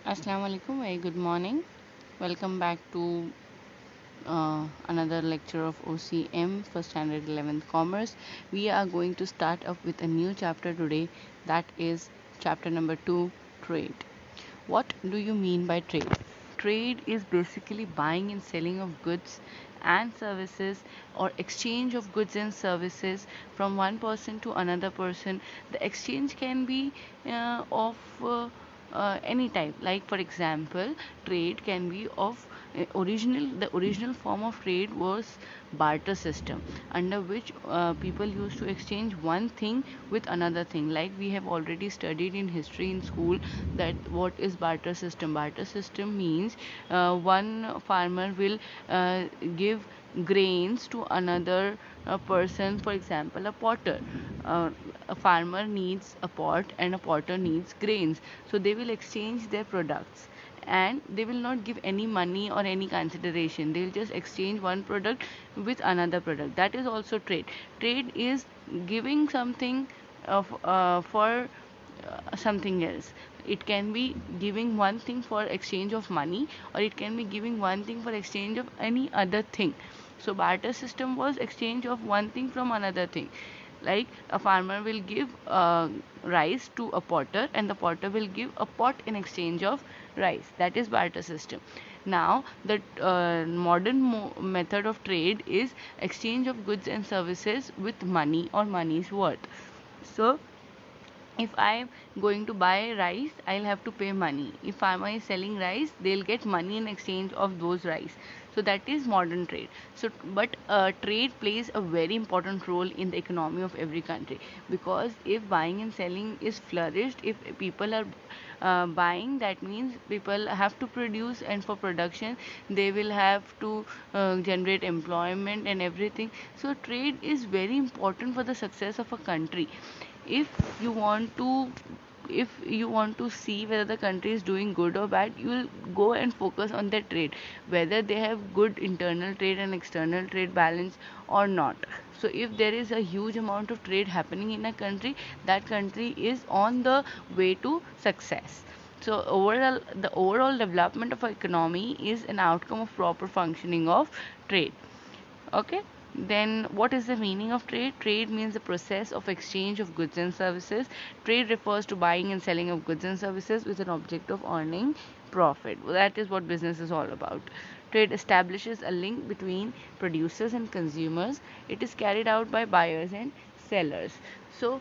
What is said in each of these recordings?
Assalamu alaikum, very good morning. Welcome back to another lecture of OCM for Standard 11th Commerce. We are going to start up with a new chapter today, that is chapter number 2, Trade. What do you mean by trade? Trade is basically buying and selling of goods and services, or exchange of goods and services from one person to another person. The exchange can be of any type. Like for example, trade can be of the original form of trade was barter system, under which people used to exchange one thing with another thing. Like we have already studied in history in school, that what is barter system. Barter system means one farmer will give grains to another person. For example, a potter, a farmer needs a pot and a potter needs grains, so they will exchange their products, and they will not give any money or any consideration. They will just exchange one product with another product. That is also trade. Trade is giving something for something else. It can be giving one thing for exchange of money, or it can be giving one thing for exchange of any other thing. So barter system was exchange of one thing from another thing. Like a farmer will give rice to a potter, and the potter will give a pot in exchange of rice. That is barter system. Now the modern method of trade is exchange of goods and services with money or money's worth. So if I'm going to buy rice, I'll have to pay money. If farmer is selling rice, they'll get money in exchange of those rice. So that is modern trade. So but trade plays a very important role in the economy of every country, because if buying and selling is flourished, if people are buying, that means people have to produce, and for production they will have to generate employment and everything. So trade is very important for the success of a country. if you want to if you want to see whether the country is doing good or bad, you will go and focus on their trade, whether they have good internal trade and external trade balance or not. So if there is a huge amount of trade happening in a country, that country is on the way to success. So the overall development of an economy is an outcome of proper functioning of trade. Okay, then what is the meaning of trade? Trade means the process of exchange of goods and services. Trade refers to buying and selling of goods and services with an object of earning profit. Well, that is what business is all about. Trade establishes a link between producers and consumers. It is carried out by buyers and sellers. So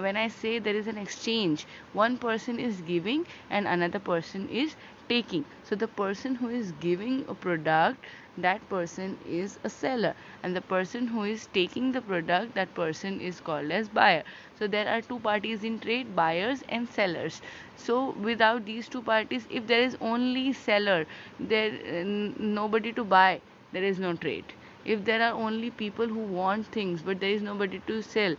when I say there is an exchange, one person is giving and another person is taking. So the person who is giving a product, that person is a seller, and the person who is taking the product, that person is called as buyer. So there are two parties in trade, buyers and sellers. So without these two parties, if there is only seller, there nobody to buy, there is no trade. If there are only people who want things but there is nobody to sell,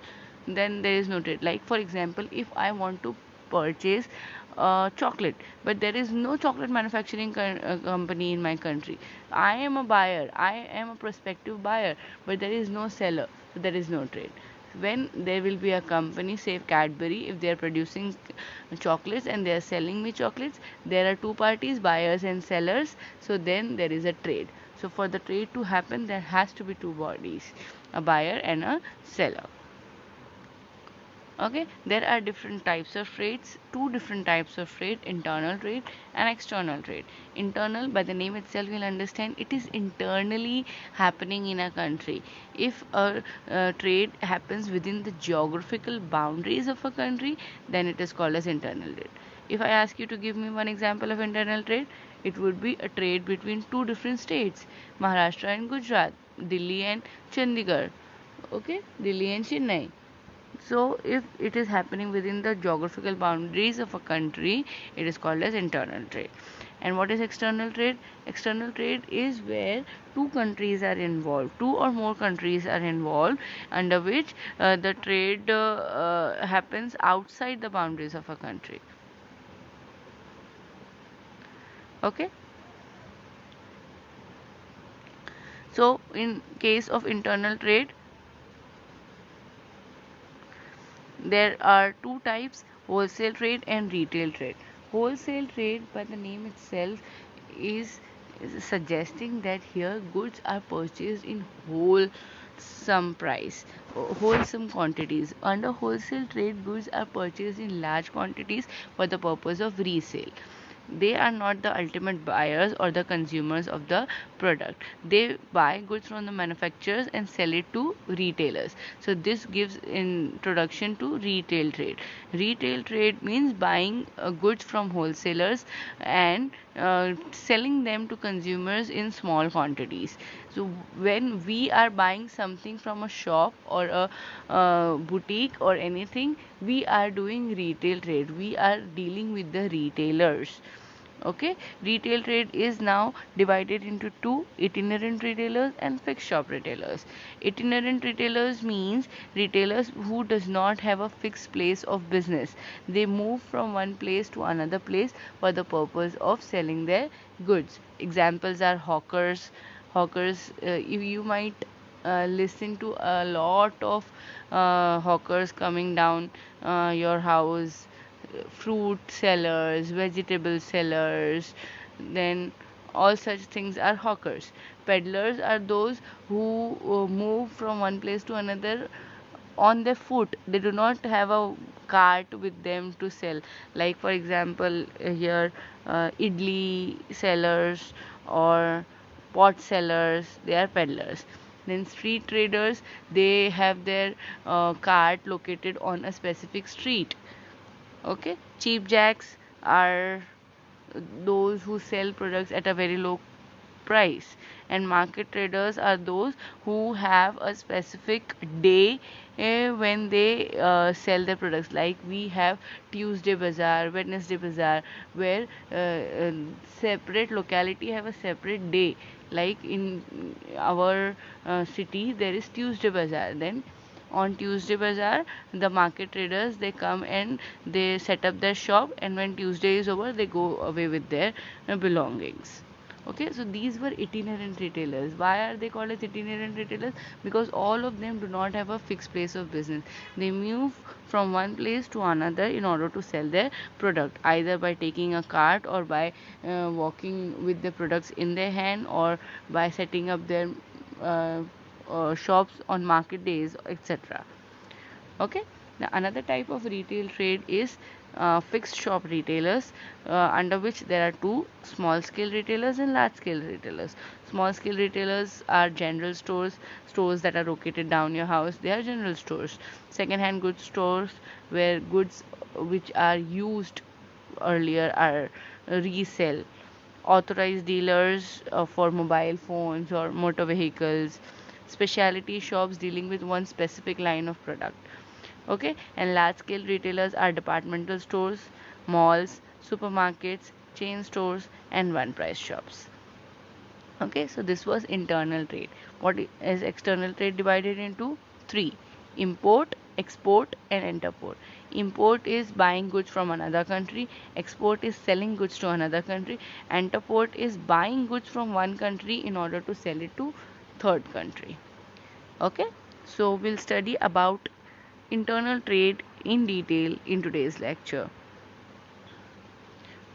then there is no trade. Like for example, if I want to purchase chocolate, but there is no chocolate manufacturing company in my country, I am a buyer, I am a prospective buyer, but there is no seller, so there is no trade. When there will be a company, say Cadbury, if they are producing chocolates and they are selling me chocolates, there are two parties, buyers and sellers, so then there is a trade. So for the trade to happen, there has to be two bodies, a buyer and a seller. Okay, there are different types of trades, two different types of trade: internal trade and external trade. Internal, by the name itself you'll understand, it is internally happening in a country. If a trade happens within the geographical boundaries of a country, then it is called as internal trade. If I ask you to give me one example of internal trade, it would be a trade between two different states, Maharashtra and Gujarat, Delhi and Chandigarh. Okay, Delhi and Chennai. So if it is happening within the geographical boundaries of a country, it is called as internal trade. And what is external trade? External trade is where two countries are involved, two or more countries are involved, under which the trade happens outside the boundaries of a country. Okay. So in case of internal trade, there are two types: wholesale trade and retail trade. Wholesale trade, by the name itself, is suggesting that here goods are purchased in wholesome price, wholesome quantities. Under wholesale trade, goods are purchased in large quantities for the purpose of resale. They are not the ultimate buyers or the consumers of the product. They buy goods from the manufacturers and sell it to retailers. So this gives introduction to retail trade. Retail trade means buying goods from wholesalers and selling them to consumers in small quantities. So when we are buying something from a shop or a boutique or anything, we are doing retail trade. We are dealing with the retailers. Okay, retail trade is now divided into two: itinerant retailers and fixed shop retailers. Itinerant retailers means retailers who does not have a fixed place of business. They move from one place to another place for the purpose of selling their goods. Examples are hawkers. You might listen to a lot of hawkers coming down your house: fruit sellers, vegetable sellers, then all such things are hawkers. Peddlers are those who move from one place to another on their foot. They do not have a cart with them to sell. Like for example, here idli sellers or pot sellers, they are peddlers. Then street traders, they have their cart located on a specific street. Okay, cheap jacks are those who sell products at a very low price, and market traders are those who have a specific day when they sell their products. Like we have Tuesday bazaar, Wednesday bazaar, where separate locality have a separate day. Like in our city there is Tuesday bazaar. Then on Tuesday bazaar, the market traders, they come and they set up their shop, and when Tuesday is over they go away with their belongings. Okay, so these were itinerant retailers. Why are they called as itinerant retailers? Because all of them do not have a fixed place of business. They move from one place to another in order to sell their product, either by taking a cart or by walking with the products in their hand, or by setting up their uh, shops on market days, etc. Okay, now another type of retail trade is fixed shop retailers, under which there are two: small scale retailers and large scale retailers. Small scale retailers are general stores, stores that are located down your house. They are general stores. Second hand goods stores, where goods which are used earlier are resell. Authorized dealers for mobile phones or motor vehicles. Specialty shops dealing with one specific line of product. Okay, and large scale retailers are departmental stores, malls, supermarkets, chain stores, and one price shops. Okay, so this was internal trade. What is external trade? Divided into three: import, export, and interport. Import is buying goods from another country, export is selling goods to another country, interport is buying goods from one country in order to sell it to third country. Okay, so we'll study about internal trade in detail in today's lecture.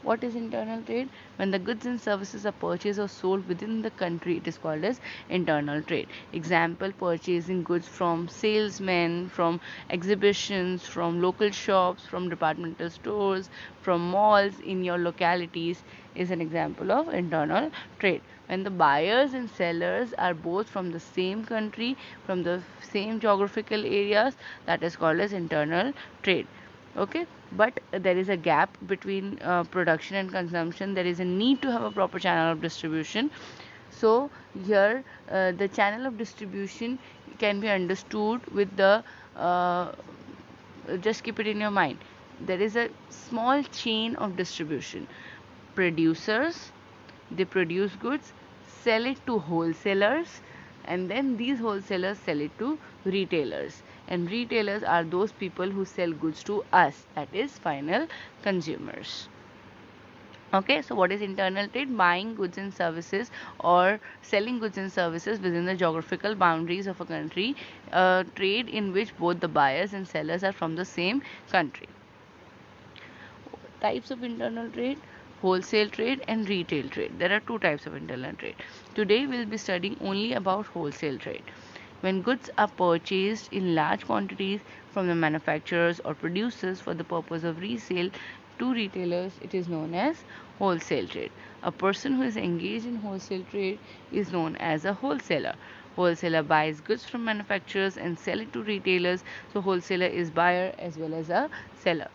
What is internal trade? When the goods and services are purchased or sold within the country, it is called as internal trade. Example: purchasing goods from salesmen, from exhibitions, from local shops, from departmental stores, from malls in your localities is an example of internal trade. When the buyers and sellers are both from the same country, from the same geographical areas, that is called as internal trade. Okay, but there is a gap between production and consumption. There is a need to have a proper channel of distribution. So here the channel of distribution can be understood with the just keep it in your mind. There is a small chain of distribution. Producers, they produce goods, sell it to wholesalers, and then these wholesalers sell it to retailers, and retailers are those people who sell goods to us, that is final consumers. Okay, so what is internal trade? Buying goods and services or selling goods and services within the geographical boundaries of a country, a trade in which both the buyers and sellers are from the same country. types of internal trade: wholesale trade and retail trade. There are two types of internal trade. Today we'll be studying only about wholesale trade. When goods are purchased in large quantities from the manufacturers or producers for the purpose of resale to retailers, it is known as wholesale trade. A person who is engaged in wholesale trade is known as a wholesaler. Wholesaler buys goods from manufacturers and sell it to retailers. So wholesaler is buyer as well as a seller.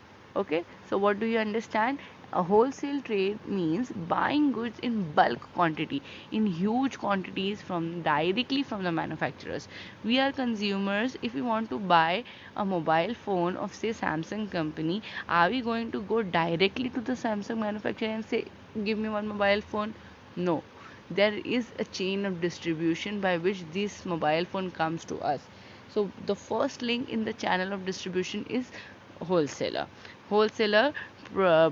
Okay, so what do you understand? A wholesale trade means buying goods in bulk quantity, in huge quantities from directly from the manufacturers. We are consumers. If we want to buy a mobile phone of say Samsung company, are we going to go directly to the Samsung manufacturer and say, give me one mobile phone? No. There is a chain of distribution by which this mobile phone comes to us. So the first link in the channel of distribution is wholesaler. Wholesaler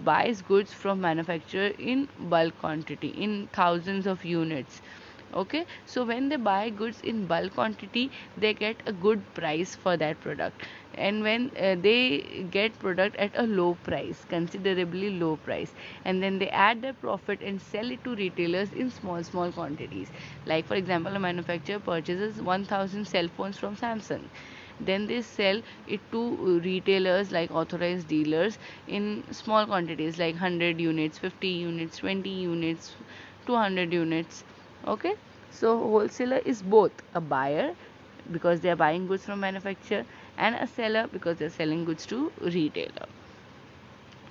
buys goods from manufacturer in bulk quantity, in thousands of units. Okay, so when they buy goods in bulk quantity, they get a good price for that product. And when they get product at a low price, considerably low price, and then they add their profit and sell it to retailers in small quantities. Like for example, a manufacturer purchases 1000 cell phones from Samsung, then they sell it to retailers like authorized dealers in small quantities like 100 units, 50 units, 20 units, 200 units. Okay, so wholesaler is both a buyer because they are buying goods from manufacturer, and a seller because they are selling goods to retailer.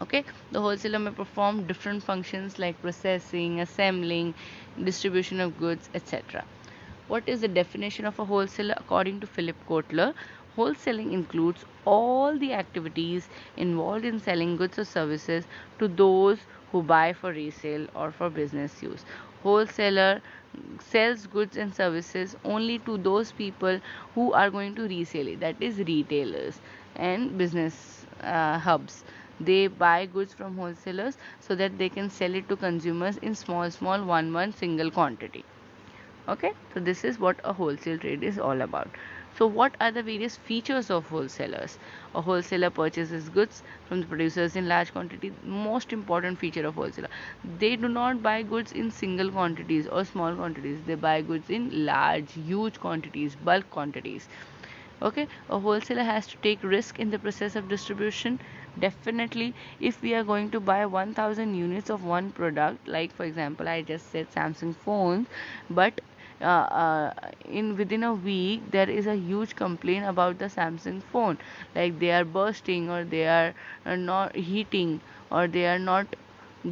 Okay, the wholesaler may perform different functions like processing, assembling, distribution of goods, etc. What is the definition of a wholesaler? According to Philip Kotler, wholesaling includes all the activities involved in selling goods or services to those who buy for resale or for business use. Wholesaler sells goods and services only to those people who are going to resell it, that is retailers and business hubs. They buy goods from wholesalers so that they can sell it to consumers in small one single quantity. Okay, so this is what a wholesale trade is all about. So what are the various features of wholesalers? A wholesaler purchases goods from the producers in large quantity. Most important feature of wholesaler, they do not buy goods in single quantities or small quantities. They buy goods in large, huge quantities, bulk quantities. Okay, a wholesaler has to take risk in the process of distribution. Definitely, if we are going to buy 1000 units of one product, like for example I just said Samsung phones, but in within a week there is a huge complaint about the Samsung phone, like they are bursting or they are not heating or they are not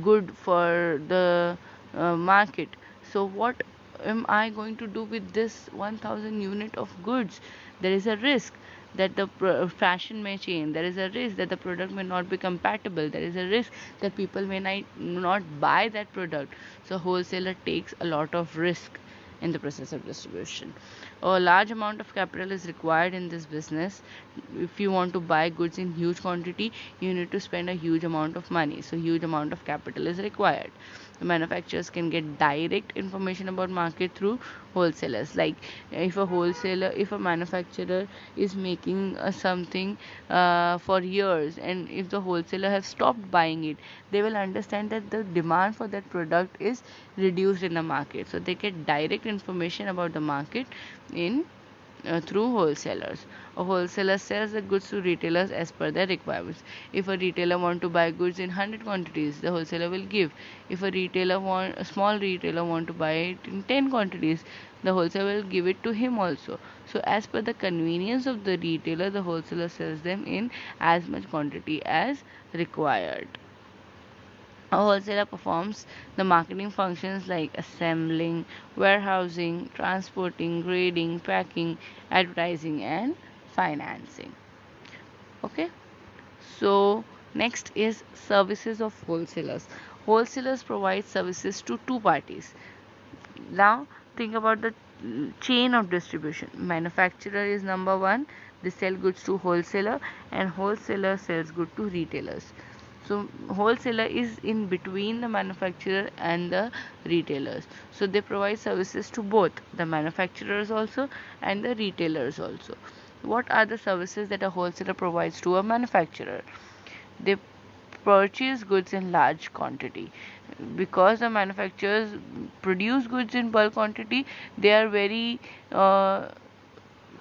good for the market. So what am I going to do with this 1000 unit of goods? There is a risk that the fashion may change. There is a risk that the product may not be compatible. There is a risk that people may not buy that product. So wholesaler takes a lot of risk in the process of distribution. A large amount of capital is required in this business. If you want to buy goods in huge quantity, you need to spend a huge amount of money. So huge amount of capital is required. The manufacturers can get direct information about market through wholesalers. Like if a manufacturer is making something for years, and if the wholesaler has stopped buying it, they will understand that the demand for that product is reduced in the market. So they get direct information about the market in through wholesalers. A wholesaler sells the goods to retailers as per their requirements. If a retailer want to buy goods in 100 quantities, the wholesaler will give. If a small retailer want to buy it in 10 quantities, the wholesaler will give it to him also. So as per the convenience of the retailer, the wholesaler sells them in as much quantity as required. A wholesaler performs the marketing functions like assembling, warehousing, transporting, grading, packing, advertising, and financing. Okay, so next is services of wholesalers. Wholesalers provide services to two parties. Now think about the chain of distribution. Manufacturer is number one, they sell goods to wholesaler, and wholesaler sells goods to retailers. So wholesaler is in between the manufacturer and the retailers. So they provide services to both the manufacturers also and the retailers also. What are the services that a wholesaler provides to a manufacturer? They purchase goods in large quantity. Because the manufacturers produce goods in bulk quantity, they are very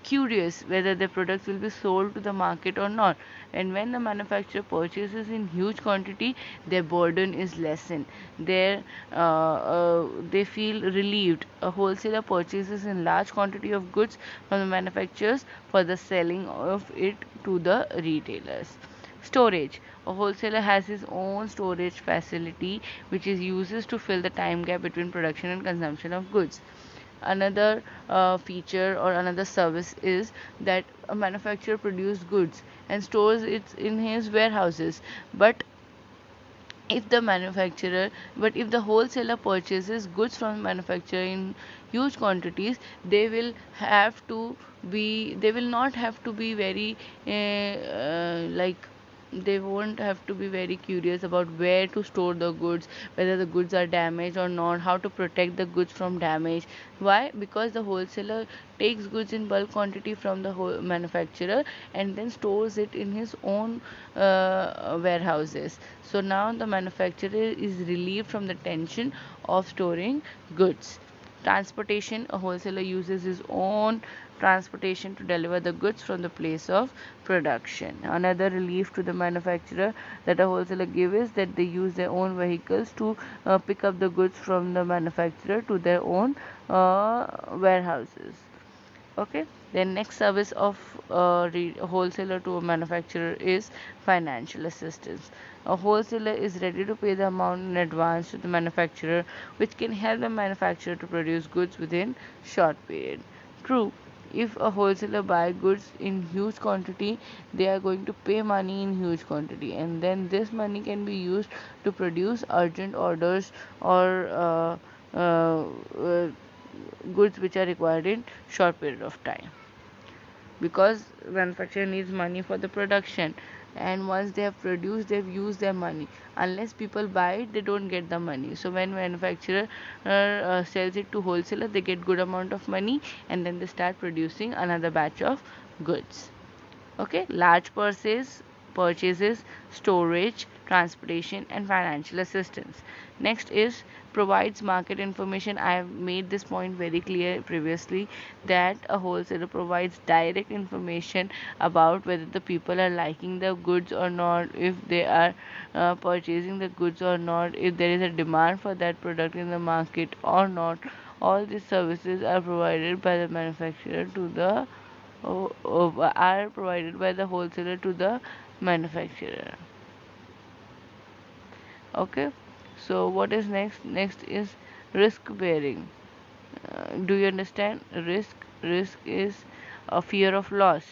curious whether the products will be sold to the market or not. And when the manufacturer purchases in huge quantity, their burden is lessened. They feel relieved. A wholesaler purchases in large quantity of goods from the manufacturers for the selling of it to the retailers. Storage. A wholesaler has his own storage facility which is uses to fill the time gap between production and consumption of goods. Another feature or another service is that a manufacturer produces goods and stores it in his warehouses. But if the wholesaler purchases goods from the manufacturer in huge quantities, they will not have to be very like they won't have to be very curious about where to store the goods, whether the goods are damaged or not, how to protect the goods from damage. Why? Because the wholesaler takes goods in bulk quantity from the whole manufacturer and then stores it in his own warehouses. So now the manufacturer is relieved from the tension of storing goods. Transportation. A wholesaler uses his own transportation to deliver the goods from the place of production. Another relief to the manufacturer that a wholesaler gives is that they use their own vehicles to pick up the goods from the manufacturer to their own warehouses. Okay, then next service of wholesaler to a manufacturer is financial assistance. A wholesaler is ready to pay the amount in advance to the manufacturer, which can help the manufacturer to produce goods within short period. True, if a wholesaler buy goods in huge quantity, they are going to pay money in huge quantity, and then this money can be used to produce urgent orders or goods which are required in short period of time, because manufacturer needs money for the production, and once they have produced, they've used their money. Unless people buy it, they don't get the money. So when manufacturer sells it to wholesaler, they get good amount of money, and then they start producing another batch of goods. Okay, large purchases, storage, transportation, and financial assistance. Next is provides market information. I have made this point very clear previously that a wholesaler provides direct information about whether the people are liking the goods or not, if they are purchasing the goods or not, if there is a demand for that product in the market or not. All these services are provided by the manufacturer to the are provided by the wholesaler to the manufacturer. Okay, so what is next is risk bearing. Do you understand risk is a fear of loss.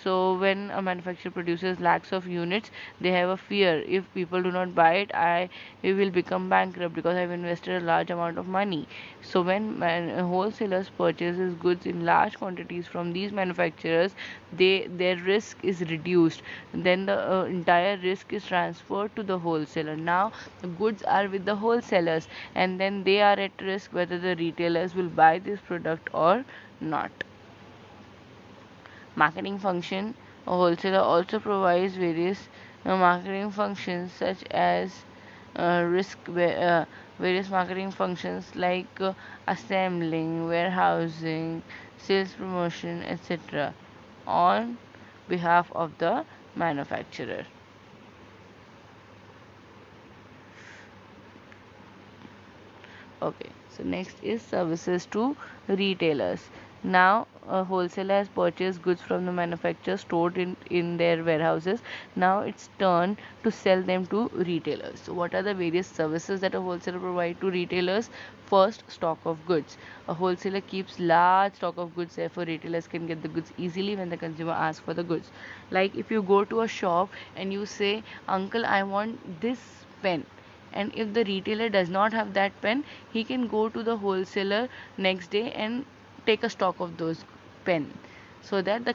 So when a manufacturer produces lakhs of units, they have a fear, if people do not buy it, I will become bankrupt because I've invested a large amount of money. So when wholesalers purchases goods in large quantities from these manufacturers, their risk is reduced. Then the entire risk is transferred to the wholesaler. Now the goods are with the wholesalers, and then they are at risk whether the retailers will buy this product or not. Marketing function. A wholesaler also provides various marketing functions such as various marketing functions like assembling, warehousing, sales promotion, etc. on behalf of the manufacturer. Okay, so next is services to retailers. Now a wholesaler has purchased goods from the manufacturer, stored in their warehouses. Now it's turn to sell them to retailers. So what are the various services that a wholesaler provide to retailers? First, stock of goods. A wholesaler keeps large stock of goods, therefore retailers can get the goods easily when the consumer asks for the goods. Like if you go to a shop and you say, "Uncle, I want this pen," and if the retailer does not have that pen, he can go to the wholesaler next day and take a stock of those pen, so that the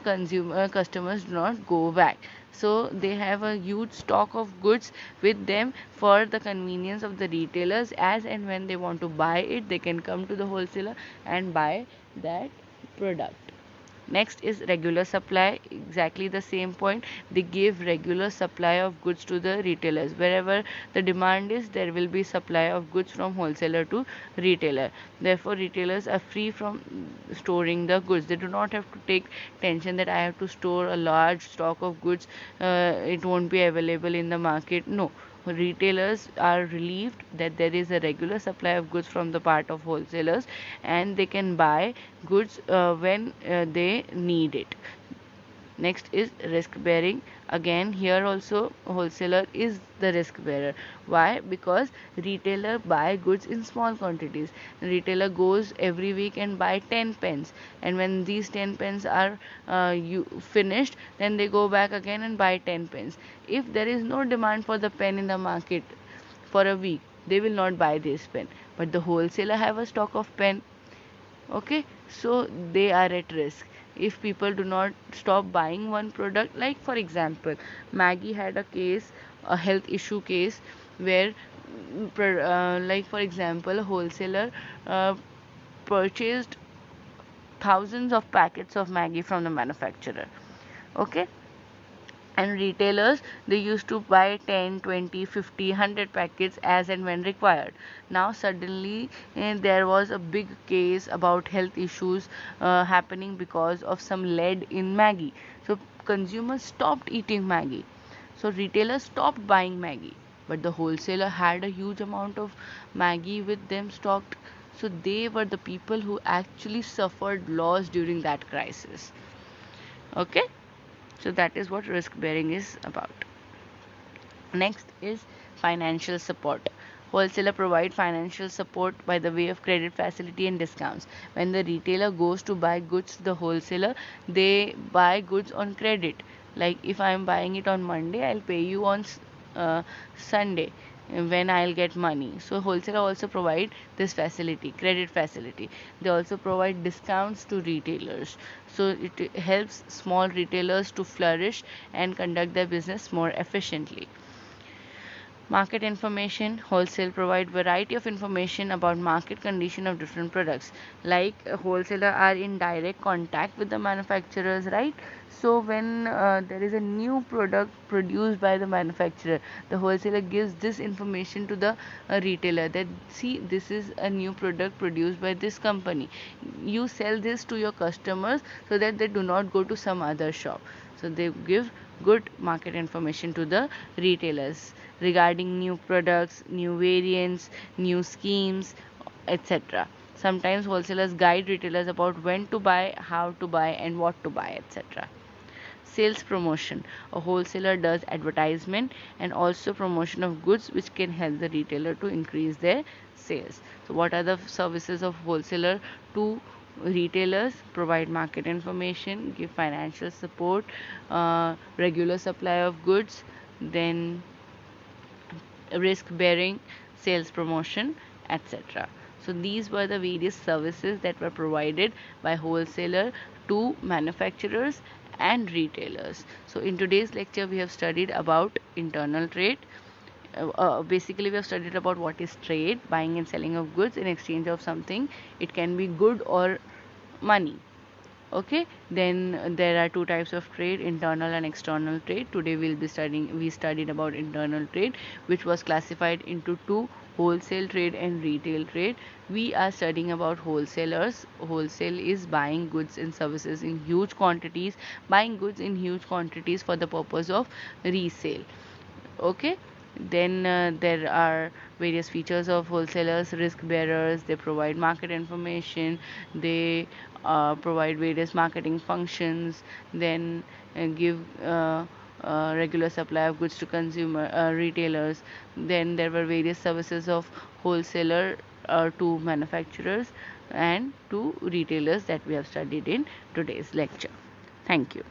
customers do not go back. So they have a huge stock of goods with them for the convenience of the retailers. As and when they want to buy it, they can come to the wholesaler and buy that product. Next is regular supply, exactly the same point. They give regular supply of goods to the retailers. Wherever the demand is, there will be supply of goods from wholesaler to retailer. Therefore, retailers are free from storing the goods. They do not have to take tension that I have to store a large stock of goods, it won't be available in the market. No, retailers are relieved that there is a regular supply of goods from the part of wholesalers, and they can buy goods when they need it. Next is risk bearing. Again, here also wholesaler is the risk bearer. Why? Because retailer buy goods in small quantities. Retailer goes every week and buy 10 pens, and when these 10 pens are finished, then they go back again and buy 10 pens. If there is no demand for the pen in the market for a week, they will not buy this pen, but the wholesaler have a stock of pen. Okay, so they are at risk if people do not stop buying one product. Like for example, Maggie had a case, a health issue case, where like for example, a wholesaler uh, purchased thousands of packets of Maggie from the manufacturer. Okay, and retailers, they used to buy 10, 20, 50, 100 packets as and when required. Now suddenly there was a big case about health issues happening because of some lead in Maggie. So consumers stopped eating Maggie, so retailers stopped buying Maggie, but the wholesaler had a huge amount of Maggie with them stocked. So they were the people who actually suffered loss during that crisis. Okay, so that is what risk bearing is about. Next is financial support. Wholesaler provide financial support by the way of credit facility and discounts. When the retailer goes to buy goods to the wholesaler, they buy goods on credit. Like if I am buying it on Monday, I'll pay you on Sunday when I'll get money. So wholesaler also provide this facility, credit facility. They also provide discounts to retailers. So it helps small retailers to flourish and conduct their business more efficiently. Market information. Wholesale provide variety of information about market condition of different products. Like wholesaler are in direct contact with the manufacturers, right? So when there is a new product produced by the manufacturer, the wholesaler gives this information to the retailer, that see, this is a new product produced by this company, you sell this to your customers so that they do not go to some other shop. So they give good market information to the retailers regarding new products, new variants, new schemes, etc. Sometimes wholesalers guide retailers about when to buy, how to buy, and what to buy, etc. Sales promotion. A wholesaler does advertisement and also promotion of goods which can help the retailer to increase their sales. So what are the services of wholesaler to retailers? Provide market information, give financial support, regular supply of goods, then risk bearing, sales promotion, etc. So these were the various services that were provided by wholesaler to manufacturers and retailers. So in today's lecture we have studied about internal trade. Basically we have studied about what is trade, buying and selling of goods in exchange of something. It can be good or money. Okay, then there are two types of trade, internal and external trade. Today we studied about internal trade, which was classified into two: wholesale trade and retail trade. We are studying about wholesalers. Wholesale is buying goods and services in huge quantities, buying goods in huge quantities for the purpose of resale. Okay, then there are various features of wholesalers. Risk bearers, they provide market information, they provide various marketing functions, then give regular supply of goods to consumer retailers. Then there were various services of wholesaler to manufacturers and to retailers that we have studied in today's lecture. Thank you.